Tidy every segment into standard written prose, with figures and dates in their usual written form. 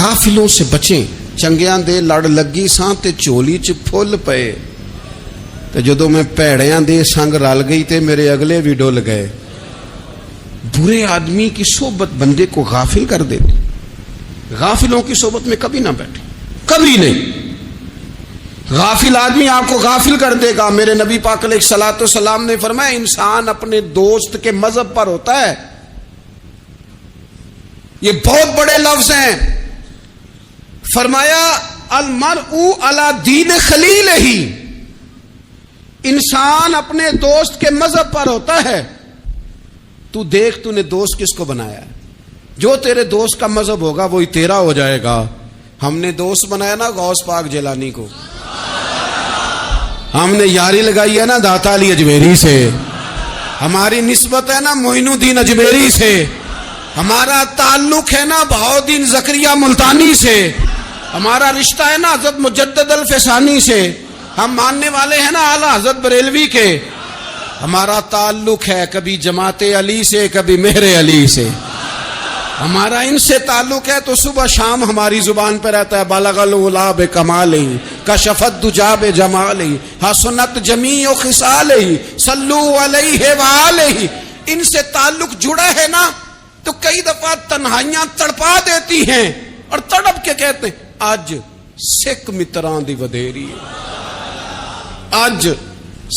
غافلوں سے بچیں. چنگیاں دے لڑ لگی ساں تے چولی چ پھل پئے, تے جدوں میں پیڑیاں دے سنگ رل گئی تے میرے اگلے بھی ڈول گئے. برے آدمی کی صحبت بندے کو غافل کر دیتی. غافلوں کی صحبت میں کبھی نہ بیٹھے, کبھی نہیں. غافل آدمی آپ کو غافل کر دے گا. میرے نبی پاک علیہ الصلوۃ والسلام نے فرمایا انسان اپنے دوست کے مذہب پر ہوتا ہے. یہ بہت بڑے لفظ ہیں. فرمایا المرء علی دین خلیلہ, انسان اپنے دوست کے مذہب پر ہوتا ہے. تو دیکھ تو نے دوست کس کو بنایا ہے. جو تیرے دوست کا مذہب ہوگا وہی تیرا ہو جائے گا. ہم نے دوست بنایا نا غوث پاک جیلانی کو, ہم نے یاری لگائی ہے نا داتا علی اجمیری سے, ہماری نسبت ہے نا معین الدین اجمیری سے, ہمارا تعلق ہے نا بہاؤالدین زکریا ملتانی سے, ہمارا رشتہ ہے نا حضرت مجدد الفسانی سے, ہم ماننے والے ہیں نا اعلیٰ حضرت بریلوی کے. ہمارا تعلق ہے کبھی جماعت علی سے کبھی مہر علی سے. ہمارا ان سے تعلق ہے تو صبح شام ہماری زبان پہ رہتا ہے بالغ العلا بکمالہ کشفت دجا بجمالہ حسنت جمیع خصالہ صلو علیہ وآلہ. ان سے تعلق جڑا ہے نا تو کئی دفعہ تنہائیاں تڑپا دیتی ہیں اور تڑپ کے کہتے ہیں اج سکھ متراں دی ودھیری ہے, اج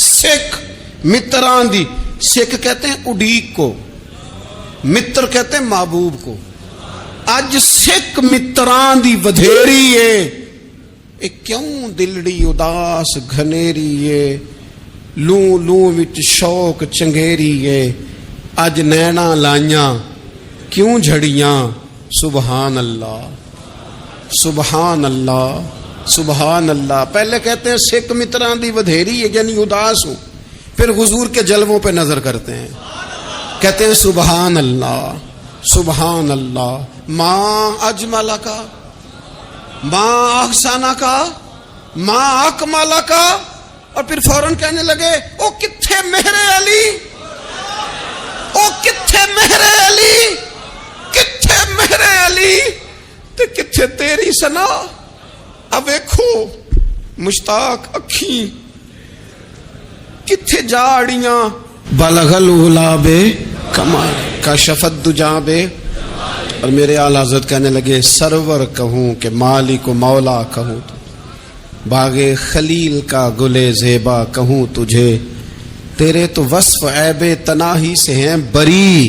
سکھ متراں دی. سکھ کہتے ہیں اڈیق کو, متر کہتے ہیں محبوب کو. اج سکھ متراں دی ودھیری ہے, اے کیوں دلڑی اداس گھنیری ہے, لوں لوں وچ شوق چنگیری ہے. اج نینا لائیاں کیوں جھڑیاں, سبحان اللہ سبحان اللہ سبحان اللہ. پہلے کہتے ہیں سکھ متراں دی ودھیری ہے یعنی اداس ہوں, پھر حضور کے جلووں پہ نظر کرتے ہیں, کہتے ہیں سبحان اللہ سبحان اللہ. ماں اجمل کا, ماں احسانہ کا, ماں اکمل کا, اور پھر فوراً کہنے لگے او کتھے مہر علی, او کتھے مہر علی, کتھے مہر علی, تے کتھے تیری سنا. اب ویکھو مشتاق اکھیں کتھے جاڑیاں بلغ العلا بے کمال کشفت دجا بے. اور میرے اعلیٰ حضرت کہنے لگے سرور کہوں کہ مالک و مولا کہوں, باغ خلیل کا گلے زیبا کہوں تجھے, تیرے تو وصف عیب تناہی سے ہیں بری,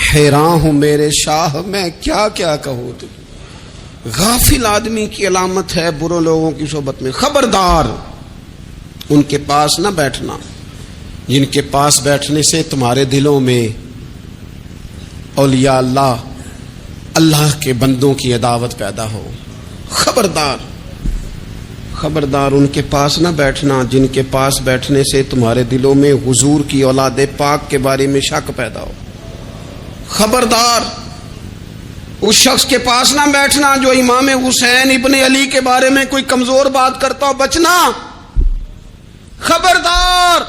حیران ہوں میرے شاہ میں کیا کیا کہوں تجھے. غافل آدمی کی علامت ہے برے لوگوں کی صحبت میں. خبردار ان کے پاس نہ بیٹھنا جن کے پاس بیٹھنے سے تمہارے دلوں میں اولیاء اللہ, اللہ کے بندوں کی عداوت پیدا ہو. خبردار خبردار ان کے پاس نہ بیٹھنا جن کے پاس بیٹھنے سے تمہارے دلوں میں حضور کی اولاد پاک کے بارے میں شک پیدا ہو. خبردار اس شخص کے پاس نہ بیٹھنا جو امام حسین ابن علی کے بارے میں کوئی کمزور بات کرتا ہو, بچنا. خبردار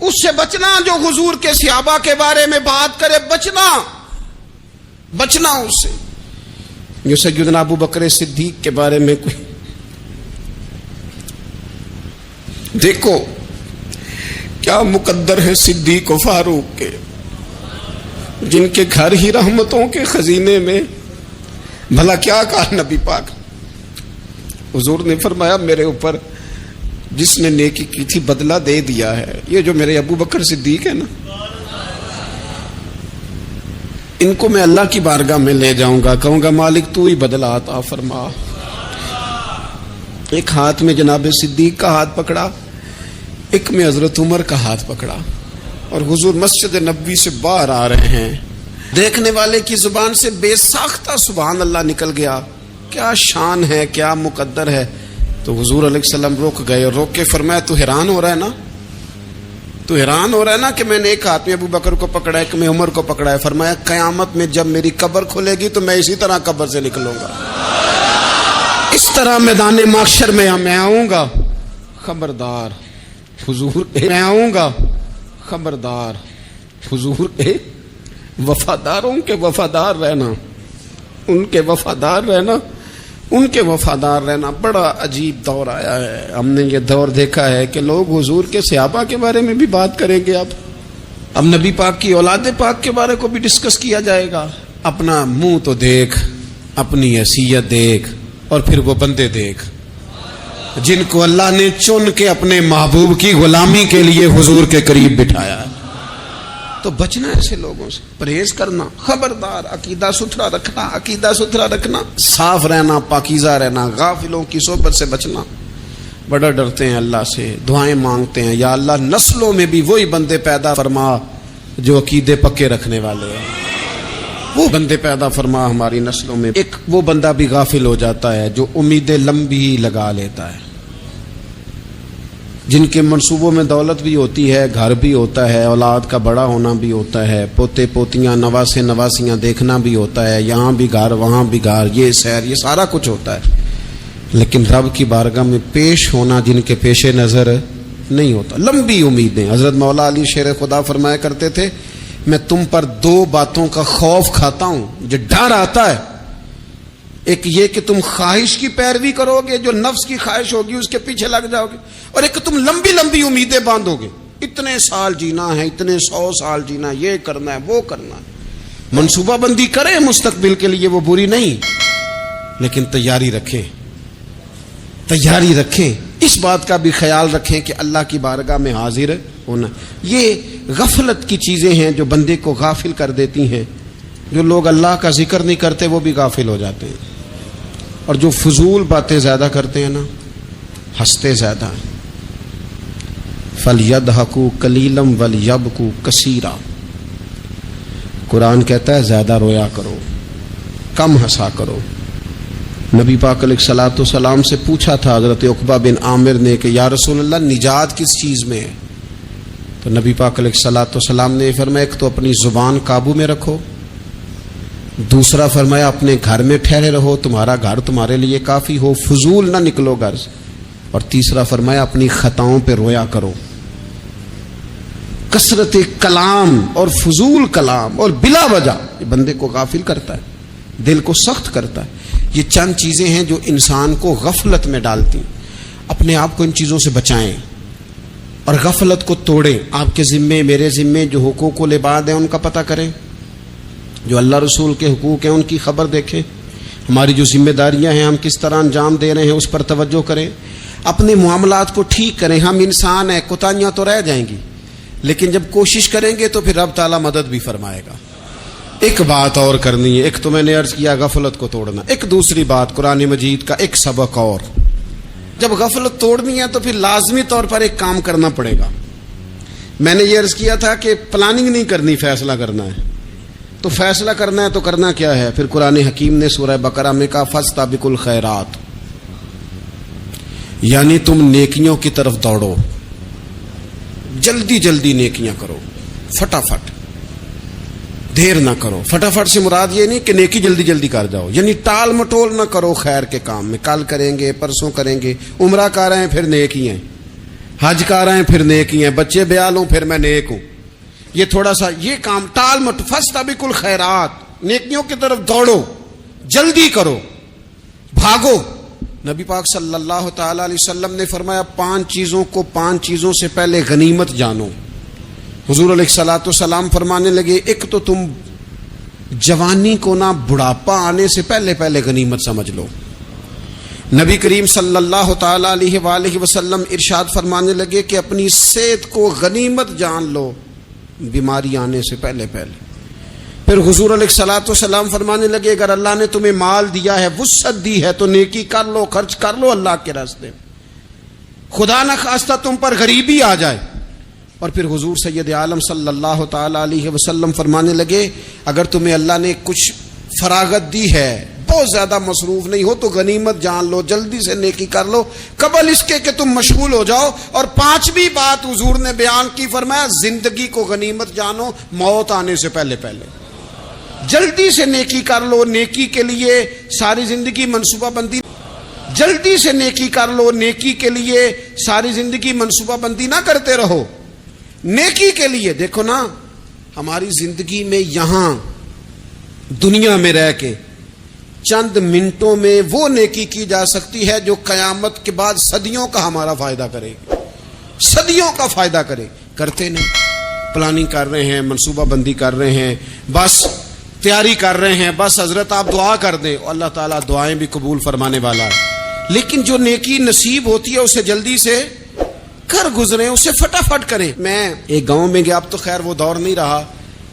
اس سے بچنا جو حضور کے صحابہ کے بارے میں بات کرے, بچنا بچنا اس سے. جو سیدنا ابو بکر صدیق کے بارے میں کوئی, دیکھو کیا مقدر ہے صدیق و فاروق کے, جن کے گھر ہی رحمتوں کے خزینے میں. بھلا کیا کہا نبی پاک, حضور نے فرمایا میرے اوپر جس نے نیکی کی تھی بدلہ دے دیا ہے. یہ جو میرے ابو بکر صدیق ہے نا, ان کو میں اللہ کی بارگاہ میں لے جاؤں گا, کہوں گا مالک تو ہی بدلہ عطا فرما. ایک ہاتھ میں جناب صدیق کا ہاتھ پکڑا, ایک میں حضرت عمر کا ہاتھ پکڑا, اور حضور مسجد نبوی سے باہر آ رہے ہیں. دیکھنے والے کی زبان سے بے ساختہ سبحان اللہ نکل گیا. کیا شان ہے, کیا مقدر ہے. تو حضور علیہ السلام رک گئے, اور روک کے فرمایا تو حیران ہو رہا ہے نا, تو حیران ہو رہا ہے نا کہ میں نے ایک ہاتھ میں ابو بکر کو پکڑا ہے, ایک میں عمر کو پکڑا ہے. فرمایا قیامت میں جب میری قبر کھلے گی تو میں اسی طرح قبر سے نکلوں گا, اس طرح میدان محشر میں میں آؤں گا. خبردار حضور میں آؤں گا, خبردار حضور وفاداروں کے وفادار رہنا. ان کے وفادار رہنا، ان کے وفادار رہنا۔ بڑا عجیب دور آیا ہے، ہم نے یہ دور دیکھا ہے کہ لوگ حضور کے صحابہ کے بارے میں بھی بات کریں گے، اب نبی پاک کی اولاد پاک کے بارے کو بھی ڈسکس کیا جائے گا۔ اپنا منہ تو دیکھ، اپنی حیثیت دیکھ، اور پھر وہ بندے دیکھ جن کو اللہ نے چن کے اپنے محبوب کی غلامی کے لیے حضور کے قریب بٹھایا ہے۔ تو بچنا ایسے لوگوں سے، پرہیز کرنا، خبردار، عقیدہ ستھرا رکھنا، عقیدہ ستھرا رکھنا، صاف رہنا، پاکیزہ رہنا، غافلوں کی صحبت سے بچنا۔ بڑا ڈرتے ہیں اللہ سے، دعائیں مانگتے ہیں، یا اللہ نسلوں میں بھی وہی بندے پیدا فرما جو عقیدے پکے رکھنے والے ہیں، وہ بندے پیدا فرما ہماری نسلوں میں۔ ایک وہ بندہ بھی غافل ہو جاتا ہے جو امیدیں لمبی لگا لیتا ہے، جن کے منصوبوں میں دولت بھی ہوتی ہے، گھر بھی ہوتا ہے، اولاد کا بڑا ہونا بھی ہوتا ہے، پوتے پوتیاں نواسے نواسیاں دیکھنا بھی ہوتا ہے، یہاں بھی گھر وہاں بھی گھر، یہ سیر، یہ سارا کچھ ہوتا ہے، لیکن رب کی بارگاہ میں پیش ہونا جن کے پیش نظر نہیں ہوتا۔ لمبی امیدیں۔ حضرت مولا علی شیر خدا فرمایا کرتے تھے، میں تم پر دو باتوں کا خوف کھاتا ہوں، جو ڈر آتا ہے، ایک یہ کہ تم خواہش کی پیروی کرو گے، جو نفس کی خواہش ہوگی اس کے پیچھے لگ جاؤ گے، اور ایک تم لمبی لمبی امیدیں باندھو گے، اتنے سال جینا ہے، اتنے 100 سال جینا ہے، یہ کرنا ہے، وہ کرنا ہے۔ منصوبہ بندی کریں مستقبل کے لیے، وہ بری نہیں، لیکن تیاری رکھیں، تیاری رکھیں، اس بات کا بھی خیال رکھیں کہ اللہ کی بارگاہ میں حاضر ہونا۔ یہ غفلت کی چیزیں ہیں جو بندے کو غافل کر دیتی ہیں۔ جو لوگ اللہ کا ذکر نہیں کرتے وہ بھی غافل ہو جاتے ہیں، اور جو فضول باتیں زیادہ کرتے ہیں نا، ہنستے زیادہ ہیں۔ فَلْيَضْحَكُوا قَلِيلًا وَلْيَبْكُوا كَثِيرًا، قرآن کہتا ہے زیادہ رویا کرو، کم ہنسا کرو۔ نبی پاک علیہ الصلوۃ والسلام سے پوچھا تھا حضرت عقبہ بن عامر نے کہ یا رسول اللہ نجات کس چیز میں ہے؟ تو نبی پاک علیہ الصلوۃ والسلام نے فرمایا ایک تو اپنی زبان قابو میں رکھو، دوسرا فرمایا اپنے گھر میں ٹھہرے رہو، تمہارا گھر تمہارے لیے کافی ہو، فضول نہ نکلو گھر سے، اور تیسرا فرمایا اپنی خطاؤں پہ رویا کرو۔ کثرت کلام اور فضول کلام اور بلا وجہ یہ بندے کو غافل کرتا ہے، دل کو سخت کرتا ہے۔ یہ چند چیزیں ہیں جو انسان کو غفلت میں ڈالتی ہیں۔ اپنے آپ کو ان چیزوں سے بچائیں اور غفلت کو توڑیں۔ آپ کے ذمے، میرے ذمے جو حقوق و لباد ہیں ان کا پتہ کریں، جو اللہ رسول کے حقوق ہیں ان کی خبر دیکھیں، ہماری جو ذمہ داریاں ہیں ہم کس طرح انجام دے رہے ہیں اس پر توجہ کریں، اپنے معاملات کو ٹھیک کریں۔ ہم انسان ہیں، کوتاہیاں تو رہ جائیں گی، لیکن جب کوشش کریں گے تو پھر رب تعالیٰ مدد بھی فرمائے گا۔ ایک بات اور کرنی ہے، ایک تو میں نے عرض کیا غفلت کو توڑنا، ایک دوسری بات قرآن مجید کا ایک سبق اور، جب غفلت توڑنی ہے تو پھر لازمی طور پر ایک کام کرنا پڑے گا۔ میں نے یہ عرض کیا تھا کہ پلاننگ نہیں کرنی، فیصلہ کرنا ہے۔ تو فیصلہ کرنا ہے تو کرنا کیا ہے؟ پھر قرآن حکیم نے سورہ بقرہ میں کہا فاستبقوا الخیرات، یعنی تم نیکیوں کی طرف دوڑو، جلدی جلدی نیکیاں کرو، فٹافٹ، دیر نہ کرو۔ فٹافٹ سے مراد یہ نہیں کہ نیکی جلدی جلدی کر جاؤ، یعنی ٹال مٹول نہ کرو خیر کے کام میں، کل کریں گے، پرسوں کریں گے، عمرہ کر رہے ہیں پھر نیکی ہیں، حج کر رہے ہیں پھر نیکی ہیں، بچے بیال ہوں پھر میں نیک ہوں، یہ تھوڑا سا یہ کام ٹال مٹ۔ فاستبقوا الخیرات، نیکیوں کی طرف دوڑو، جلدی کرو، بھاگو۔ نبی پاک صلی اللہ تعالی علیہ وسلم نے فرمایا 5 چیزوں کو 5 چیزوں سے پہلے غنیمت جانو۔ حضور علیہ الصلوۃ والسلام فرمانے لگے ایک تو تم جوانی کو نہ بڑھاپا آنے سے پہلے پہلے غنیمت سمجھ لو۔ نبی کریم صلی اللہ تعالی علیہ وآلہ وسلم ارشاد فرمانے لگے کہ اپنی صحت کو غنیمت جان لو بیماری آنے سے پہلے پہلے۔ پھر حضور علیہ الصلوۃ والسلام فرمانے لگے اگر اللہ نے تمہیں مال دیا ہے، وسعت دی ہے، تو نیکی کر لو، خرچ کر لو اللہ کے راستے میں، خدا نہ خواستہ تم پر غریبی آ جائے۔ اور پھر حضور سید عالم صلی اللہ تعالی علیہ وسلم فرمانے لگے اگر تمہیں اللہ نے کچھ فراغت دی ہے، بہت زیادہ مصروف نہیں ہو، تو غنیمت جان لو، جلدی سے نیکی کر لو قبل اس کے کہ تم مشغول ہو جاؤ۔ اور 5ویں بات حضور نے بیان کی، فرمایا زندگی کو غنیمت جانو موت آنے سے پہلے پہلے، جلدی سے نیکی کر لو۔ نیکی کے لیے ساری زندگی منصوبہ بندی، جلدی سے نیکی کر لو، نیکی کے لیے ساری زندگی منصوبہ بندی نہ کرتے رہو۔ نیکی کے لیے دیکھو نا، ہماری زندگی میں یہاں دنیا میں رہ کے چند منٹوں میں وہ نیکی کی جا سکتی ہے جو قیامت کے بعد صدیوں کا ہمارا فائدہ کرے گی، صدیوں کا فائدہ کرے. کرتے نہیں، پلاننگ کر رہے ہیں، منصوبہ بندی کر رہے ہیں، بس تیاری کر رہے ہیں، بس حضرت آپ دعا کر دیں، اللہ تعالیٰ دعائیں بھی قبول فرمانے والا ہے. لیکن جو نیکی نصیب ہوتی ہے اسے جلدی سے کر گزریں، اسے فٹافٹ کریں. میں ایک گاؤں میں گیا، اب تو خیر وہ دور نہیں رہا،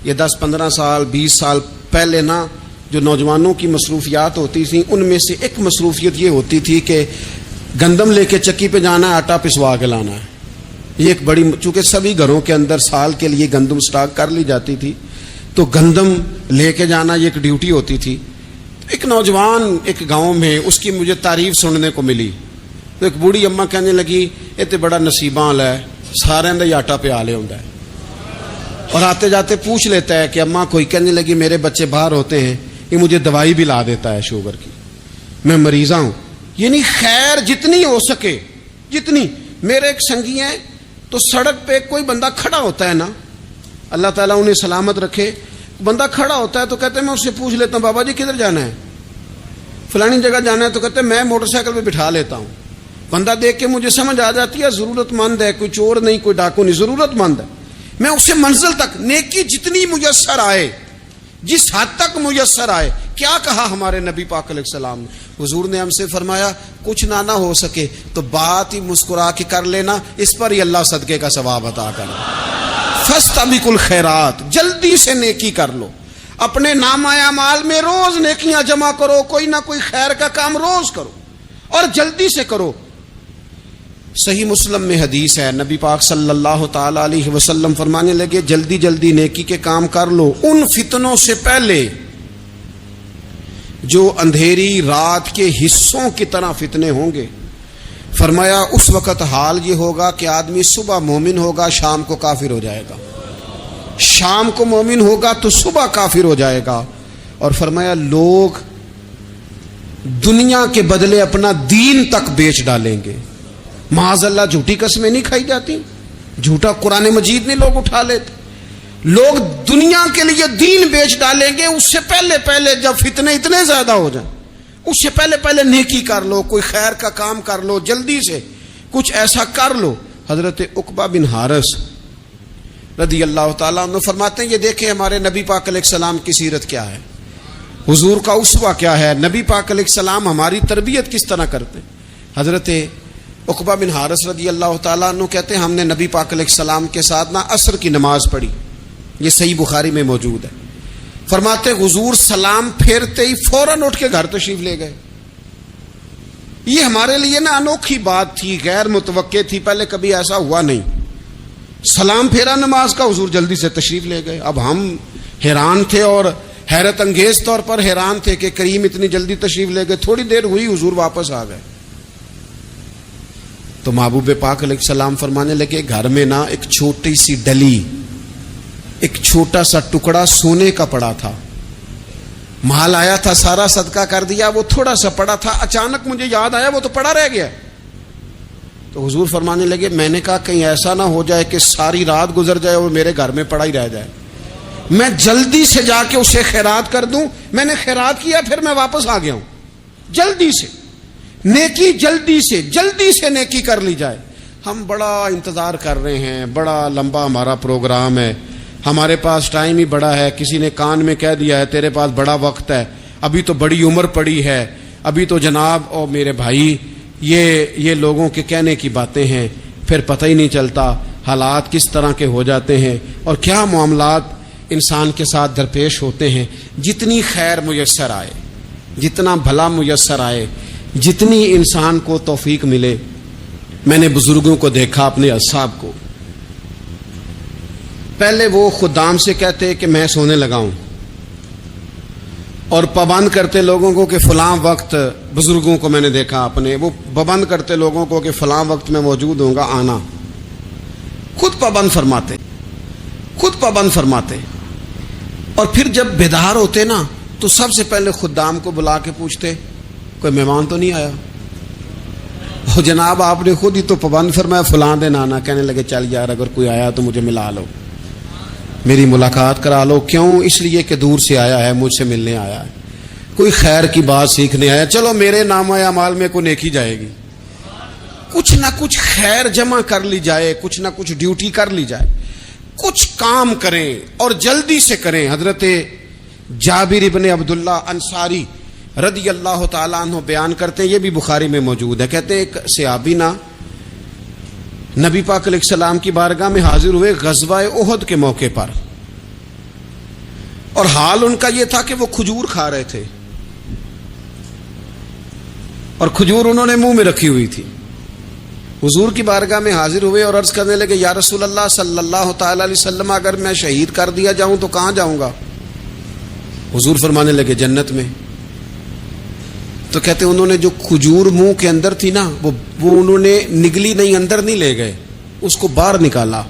یہ 10-15 سال 20 سال پہلے نا جو نوجوانوں کی مصروفیات ہوتی تھیں ان میں سے ایک مصروفیت یہ ہوتی تھی کہ گندم لے کے چکی پہ جانا ہے، آٹا پسوا کے لانا ہے. یہ ایک بڑی، چونکہ سبھی گھروں کے اندر سال کے لیے گندم سٹاک کر لی جاتی تھی تو گندم لے کے جانا یہ ایک ڈیوٹی ہوتی تھی. ایک نوجوان ایک گاؤں میں، اس کی مجھے تعریف سننے کو ملی. تو ایک بوڑھی اماں کہنے لگی یہ تو بڑا نصیباں والا ہے، سارے اندر ہی آٹا پہ آلے ہوتا ہے. اور آتے جاتے پوچھ لیتا ہے کہ اماں کوئی، کہنے لگی میرے بچے باہر ہوتے ہیں، یہ مجھے دوائی بھی لا دیتا ہے شوگر کی، میں مریضہ ہوں. یعنی خیر جتنی ہو سکے جتنی. میرے ایک سنگی ہیں تو سڑک پہ کوئی بندہ کھڑا ہوتا ہے نا، اللہ تعالیٰ انہیں سلامت رکھے، بندہ کھڑا ہوتا ہے تو کہتے ہیں میں اس سے پوچھ لیتا ہوں بابا جی کدھر جانا ہے، فلانی جگہ جانا ہے، تو کہتے ہیں میں موٹر سائیکل پہ بٹھا لیتا ہوں. بندہ دیکھ کے مجھے سمجھ آ جاتی ہے ضرورت مند ہے، کوئی چور نہیں، کوئی ڈاکو نہیں، ضرورت مند ہے. میں اسے منزل تک نیکی جتنی میسر آئے، جس حد تک میسر آئے. کیا کہا ہمارے نبی پاک علیہ السلام نے؟ حضور نے ہم سے فرمایا کچھ نہ ہو سکے تو بات ہی مسکرا کے کر لینا، اس پر ہی اللہ صدقے کا ثواب عطا کرے. فاستبقوا الخیرات، جلدی سے نیکی کر لو. اپنے نامہ اعمال میں روز نیکیاں جمع کرو، کوئی نہ کوئی خیر کا کام روز کرو اور جلدی سے کرو. صحیح مسلم میں حدیث ہے، نبی پاک صلی اللہ تعالی علیہ وسلم فرمانے لگے جلدی جلدی نیکی کے کام کر لو ان فتنوں سے پہلے جو اندھیری رات کے حصوں کی طرح فتنے ہوں گے. فرمایا اس وقت حال یہ ہوگا کہ آدمی صبح مومن ہوگا، شام کو کافر ہو جائے گا، شام کو مومن ہوگا تو صبح کافر ہو جائے گا. اور فرمایا لوگ دنیا کے بدلے اپنا دین تک بیچ ڈالیں گے. معاذ اللہ جھوٹی قسمیں نہیں کھائی جاتی، جھوٹا قرآن مجید نہیں لوگ اٹھا لیتے. لوگ دنیا کے لیے دین بیچ ڈالیں گے. اس سے پہلے جب فتنے اتنے زیادہ ہو جائیں، اس سے پہلے نیکی کر لو، کوئی خیر کا کام کر لو، جلدی سے کچھ ایسا کر لو. حضرت عقبہ بن حارث رضی اللہ تعالیٰ عنہ فرماتے ہیں یہ دیکھیں ہمارے نبی پاک علیہ السلام کی سیرت کیا ہے، حضور کا اسوہ کیا ہے، نبی پاک علیہ السلام ہماری تربیت کس طرح کرتے ہیں. حضرت عقبہ بن حارث رضی اللہ تعالیٰ عنہ کہتے ہیں ہم نے نبی پاک علیہ السلام کے ساتھ نا عصر کی نماز پڑھی، یہ صحیح بخاری میں موجود ہے. فرماتے حضور سلام پھیرتے ہی فوراً اٹھ کے گھر تشریف لے گئے. یہ ہمارے لیے نا انوکھی بات تھی، غیر متوقع تھی، پہلے کبھی ایسا ہوا نہیں. سلام پھیرا نماز کا، حضور جلدی سے تشریف لے گئے. اب ہم حیران تھے اور حیرت انگیز طور پر حیران تھے کہ کریم اتنی جلدی تشریف لے گئے. تھوڑی دیر ہوئی حضور واپس آ گئے تو محبوب پاک علیہ السلام فرمانے لگے گھر میں نا ایک چھوٹی سی ڈلی، ایک چھوٹا سا ٹکڑا سونے کا پڑا تھا، مال آیا تھا سارا صدقہ کر دیا، وہ تھوڑا سا پڑا تھا، اچانک مجھے یاد آیا وہ تو پڑا رہ گیا. تو حضور فرمانے لگے میں نے کہا کہیں ایسا نہ ہو جائے کہ ساری رات گزر جائے اور میرے گھر میں پڑا ہی رہ جائے، میں جلدی سے جا کے اسے خیرات کر دوں. میں نے خیرات کیا پھر میں واپس آ گیا ہوں. جلدی سے نیکی، جلدی سے نیکی کر لی جائے. ہم بڑا انتظار کر رہے ہیں، بڑا لمبا ہمارا پروگرام ہے، ہمارے پاس ٹائم ہی بڑا ہے. کسی نے کان میں کہہ دیا ہے تیرے پاس بڑا وقت ہے، ابھی تو بڑی عمر پڑی ہے، ابھی تو جناب او میرے بھائی یہ لوگوں کے کہنے کی باتیں ہیں. پھر پتہ ہی نہیں چلتا حالات کس طرح کے ہو جاتے ہیں اور کیا معاملات انسان کے ساتھ درپیش ہوتے ہیں. جتنی خیر میسر آئے، جتنا بھلا میسر آئے، جتنی انسان کو توفیق ملے. میں نے بزرگوں کو دیکھا، اپنے اصحاب کو، پہلے وہ خدام سے کہتے کہ میں سونے لگا ہوں اور پابند کرتے لوگوں کو کہ فلاں وقت، بزرگوں کو میں نے دیکھا اپنے، وہ پابند کرتے لوگوں کو کہ فلاں وقت میں موجود ہوں گا آنا. خود پابند فرماتے اور پھر جب بیدار ہوتے نا تو سب سے پہلے خدام کو بلا کے پوچھتے کوئی مہمان تو نہیں آیا؟ جناب آپ نے خود ہی تو پابند فرمایا فلاں دن آنا. کہنے لگے چل یار اگر کوئی آیا تو مجھے ملا لو، میری ملاقات کرا لو. کیوں؟ اس لیے کہ دور سے آیا ہے، مجھ سے ملنے آیا ہے. کوئی خیر کی بات سیکھنے آیا، چلو میرے نامہ اعمال میں کوئی نیکی جائے گی، کچھ نہ کچھ خیر جمع کر لی جائے، کچھ نہ کچھ ڈیوٹی کر لی جائے، کچھ کام کریں اور جلدی سے کریں۔ حضرت جابر ابن عبداللہ انصاری رضی اللہ تعالیٰ عنہ بیان کرتے ہیں، یہ بھی بخاری میں موجود ہے، کہتے ہیں ایک صحابی نبی پاک علیہ السلام کی بارگاہ میں حاضر ہوئے غزوہ احد کے موقع پر، اور حال ان کا یہ تھا کہ وہ کھجور کھا رہے تھے، اور کھجور انہوں نے منہ میں رکھی ہوئی تھی۔ حضور کی بارگاہ میں حاضر ہوئے اور عرض کرنے لگے، یا رسول اللہ صلی اللہ تعالی علیہ وسلم، اگر میں شہید کر دیا جاؤں تو کہاں جاؤں گا؟ حضور فرمانے لگے، جنت میں۔ تو کہتے انہوں نے جو کھجور منہ کے اندر تھی نا، وہ انہوں نے نگلی نہیں، اندر نہیں لے گئے، اس کو باہر نکالا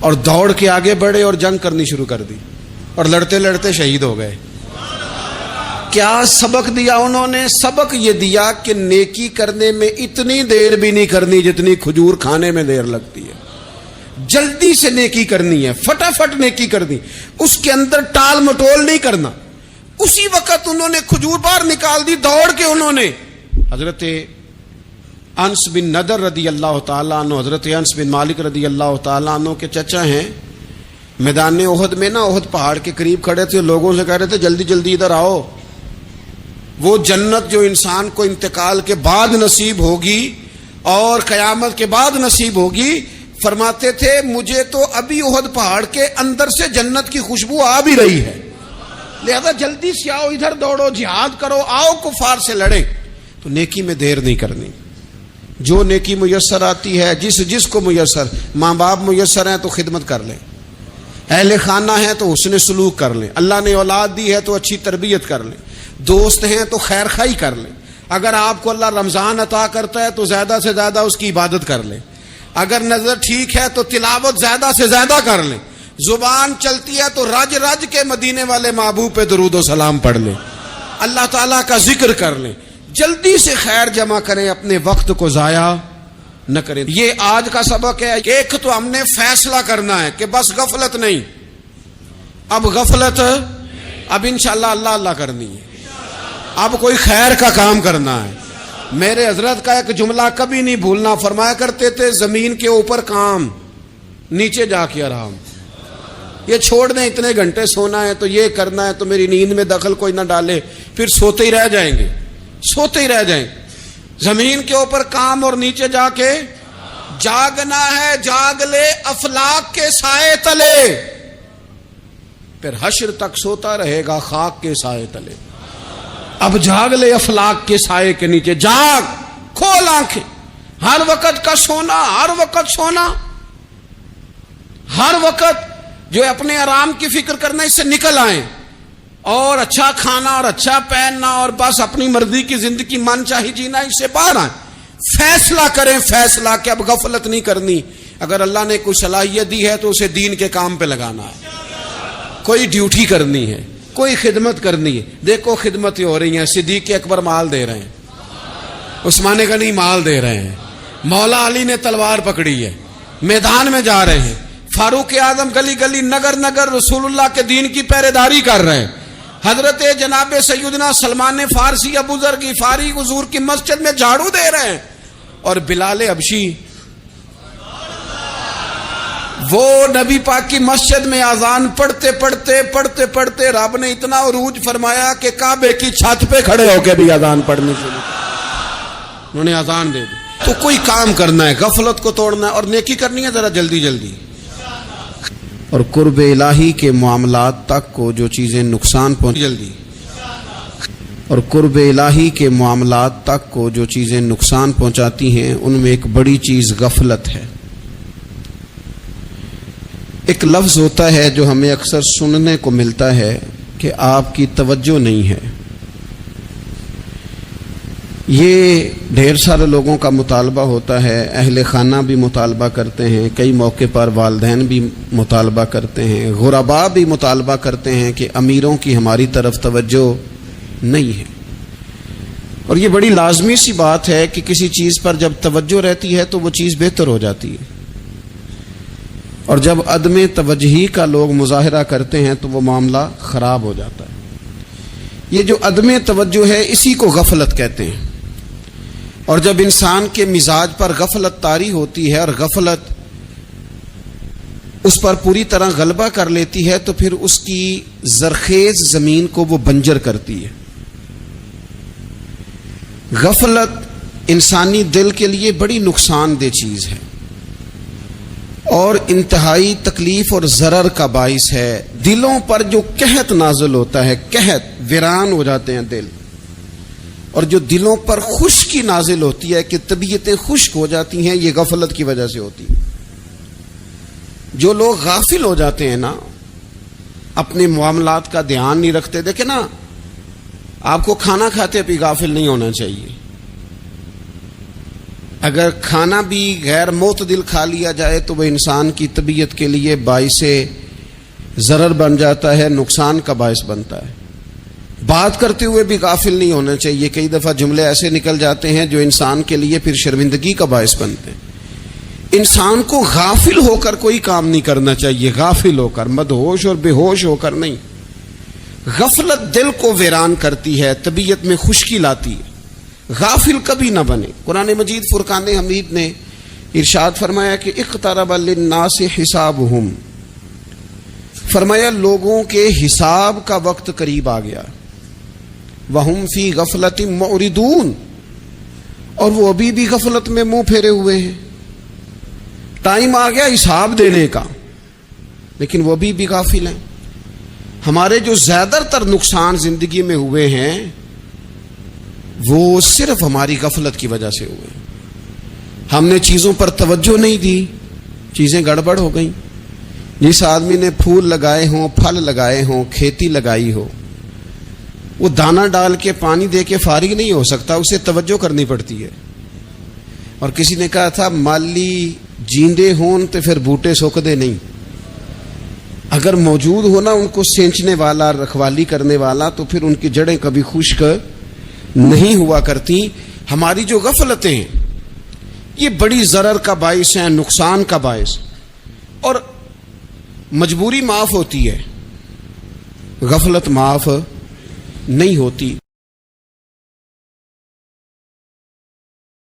اور دوڑ کے آگے بڑھے اور جنگ کرنی شروع کر دی، اور لڑتے لڑتے شہید ہو گئے۔ کیا سبق دیا انہوں نے؟ سبق یہ دیا کہ نیکی کرنے میں اتنی دیر بھی نہیں کرنی جتنی کھجور کھانے میں دیر لگتی ہے۔ جلدی سے نیکی کرنی ہے، فٹافٹ نیکی کرنی، اس کے اندر ٹال مٹول نہیں کرنا۔ اسی وقت انہوں نے کھجور باہر نکال دی، دوڑ کے انہوں نے حضرت انس بن نضر رضی اللہ تعالیٰ عنہ، حضرت انس بن مالک رضی اللہ تعالیٰ عنہ کے چچا ہیں، میدان احد میں نا، احد پہاڑ کے قریب کھڑے تھے، لوگوں سے کہہ رہے تھے جلدی جلدی ادھر آؤ، وہ جنت جو انسان کو انتقال کے بعد نصیب ہوگی اور قیامت کے بعد نصیب ہوگی، فرماتے تھے مجھے تو ابھی احد پہاڑ کے اندر سے جنت کی خوشبو آ بھی رہی ہے، لہذا جلدی سے آؤ، ادھر دوڑو، جہاد کرو، آؤ کفار سے لڑیں۔ تو نیکی میں دیر نہیں کرنی، جو نیکی میسر آتی ہے، جس کو میسر، ماں باپ میسر ہیں تو خدمت کر لیں، اہل خانہ ہیں تو حسن سلوک کر لیں، اللہ نے اولاد دی ہے تو اچھی تربیت کر لیں، دوست ہیں تو خیر خائی کر لیں، اگر آپ کو اللہ رمضان عطا کرتا ہے تو زیادہ سے زیادہ اس کی عبادت کر لیں، اگر نظر ٹھیک ہے تو تلاوت زیادہ سے زیادہ کر لیں، زبان چلتی ہے تو رج رج کے مدینے والے محبوب پہ درود و سلام پڑھ لیں، اللہ تعالیٰ کا ذکر کر لیں، جلدی سے خیر جمع کریں، اپنے وقت کو ضائع نہ کریں۔ یہ آج کا سبق ہے۔ ایک تو ہم نے فیصلہ کرنا ہے کہ بس غفلت نہیں، اب غفلت، اب انشاءاللہ اللہ اللہ کرنی ہے، اب کوئی خیر کا کام کرنا ہے۔ میرے حضرت کا ایک جملہ کبھی نہیں بھولنا، فرمایا کرتے تھے زمین کے اوپر کام، نیچے جا کے آرام۔ یہ چھوڑ دیں اتنے گھنٹے سونا ہے تو یہ کرنا ہے تو میری نیند میں دخل کوئی نہ ڈالے، پھر سوتے ہی رہ جائیں گے، سوتے ہی رہ جائیں۔ زمین کے اوپر کام اور نیچے جا کے جاگنا ہے، جاگ لے افلاک کے سائے تلے، پھر حشر تک سوتا رہے گا خاک کے سائے تلے۔ اب جاگ لے افلاک کے سائے کے نیچے، جاگ، کھول آنکھیں، ہر وقت کا سونا، ہر وقت سونا، ہر وقت جو اپنے آرام کی فکر کرنا، اس سے نکل آئیں، اور اچھا کھانا اور اچھا پہننا اور بس اپنی مرضی کی زندگی من چاہی جینا، اس سے باہر آئیں۔ فیصلہ کریں، فیصلہ کہ اب غفلت نہیں کرنی، اگر اللہ نے کوئی صلاحیت دی ہے تو اسے دین کے کام پہ لگانا ہے، کوئی ڈیوٹی کرنی ہے، کوئی خدمت کرنی ہے۔ دیکھو خدمتیں ہو رہی ہیں، صدیق اکبر مال دے رہے ہیں، عثمان غنی مال دے رہے ہیں، مولا علی نے تلوار پکڑی ہے، میدان میں جا رہے ہیں، فاروق اعظم گلی گلی نگر نگر رسول اللہ کے دین کی پہرے داری کر رہے ہیں، حضرت جناب سیدنا سلمان فارسی ابو ذر غفاری حضور کی مسجد میں جھاڑو دے رہے ہیں، اور بلال حبشی وہ نبی پاک کی مسجد میں اذان پڑھتے رب نے اتنا عروج فرمایا کہ کعبے کی چھت پہ کھڑے ہو کے بھی اذان پڑھنی شروع، انہوں نے اذان دے دی۔ تو کوئی کام کرنا ہے، غفلت کو توڑنا ہے اور نیکی کرنی ہے ذرا جلدی جلدی۔ اور قرب الہی کے معاملات تک کو جو چیزیں نقصان جلدی، اور قرب الہی کے معاملات تک کو جو چیزیں نقصان پہنچاتی ہیں ان میں ایک بڑی چیز غفلت ہے۔ ایک لفظ ہوتا ہے جو ہمیں اکثر سننے کو ملتا ہے کہ آپ کی توجہ نہیں ہے، یہ ڈھیر سارے لوگوں کا مطالبہ ہوتا ہے، اہل خانہ بھی مطالبہ کرتے ہیں، کئی موقع پر والدین بھی مطالبہ کرتے ہیں، غرباء بھی مطالبہ کرتے ہیں کہ امیروں کی ہماری طرف توجہ نہیں ہے۔ اور یہ بڑی لازمی سی بات ہے کہ کسی چیز پر جب توجہ رہتی ہے تو وہ چیز بہتر ہو جاتی ہے، اور جب عدم توجہی کا لوگ مظاہرہ کرتے ہیں تو وہ معاملہ خراب ہو جاتا ہے۔ یہ جو عدم توجہ ہے اسی کو غفلت کہتے ہیں. اور جب انسان کے مزاج پر غفلت طاری ہوتی ہے اور غفلت اس پر پوری طرح غلبہ کر لیتی ہے تو پھر اس کی زرخیز زمین کو وہ بنجر کرتی ہے. غفلت انسانی دل کے لیے بڑی نقصان دہ چیز ہے اور انتہائی تکلیف اور ضرر کا باعث ہے. دلوں پر جو قحط نازل ہوتا ہے، قحط، ویران ہو جاتے ہیں دل، اور جو دلوں پر خشکی نازل ہوتی ہے کہ طبیعتیں خشک ہو جاتی ہیں، یہ غفلت کی وجہ سے ہوتی ہے. جو لوگ غافل ہو جاتے ہیں نا، اپنے معاملات کا دھیان نہیں رکھتے، دیکھیں نا، آپ کو کھانا کھاتے بھی غافل نہیں ہونا چاہیے. اگر کھانا بھی غیر معتدل کھا لیا جائے تو وہ انسان کی طبیعت کے لیے باعث ضرر بن جاتا ہے، نقصان کا باعث بنتا ہے. بات کرتے ہوئے بھی غافل نہیں ہونا چاہیے. کئی دفعہ جملے ایسے نکل جاتے ہیں جو انسان کے لیے پھر شرمندگی کا باعث بنتے ہیں. انسان کو غافل ہو کر کوئی کام نہیں کرنا چاہیے، غافل ہو کر، مدہوش اور بے ہوش ہو کر نہیں. غفلت دل کو ویران کرتی ہے، طبیعت میں خشکی لاتی ہے. غافل کبھی نہ بنے. قرآن مجید فرقان حمید نے ارشاد فرمایا کہ اقترب للناس حسابہم، فرمایا لوگوں کے حساب کا وقت قریب آ گیا. وہم فی غفلت معرضون، اور وہ ابھی بھی غفلت میں منہ پھیرے ہوئے ہیں. ٹائم آ گیا حساب دینے کا، لیکن وہ ابھی بھی غافل ہیں. ہمارے جو زیادہ تر نقصان زندگی میں ہوئے ہیں وہ صرف ہماری غفلت کی وجہ سے ہوئے. ہم نے چیزوں پر توجہ نہیں دی، چیزیں گڑبڑ ہو گئیں. جس آدمی نے پھول لگائے ہوں، پھل لگائے ہوں، کھیتی لگائی ہو، وہ دانہ ڈال کے پانی دے کے فارغ نہیں ہو سکتا، اسے توجہ کرنی پڑتی ہے. اور کسی نے کہا تھا مالی جیندے ہون تو پھر بوٹے سوکھدے نہیں. اگر موجود ہونا ان کو سینچنے والا، رکھوالی کرنے والا، تو پھر ان کی جڑیں کبھی خشک نہیں ہوا کرتی. ہماری جو غفلتیں ہیں یہ بڑی ضرر کا باعث ہیں، نقصان کا باعث. اور مجبوری معاف ہوتی ہے، غفلت معاف نہیں ہوتی.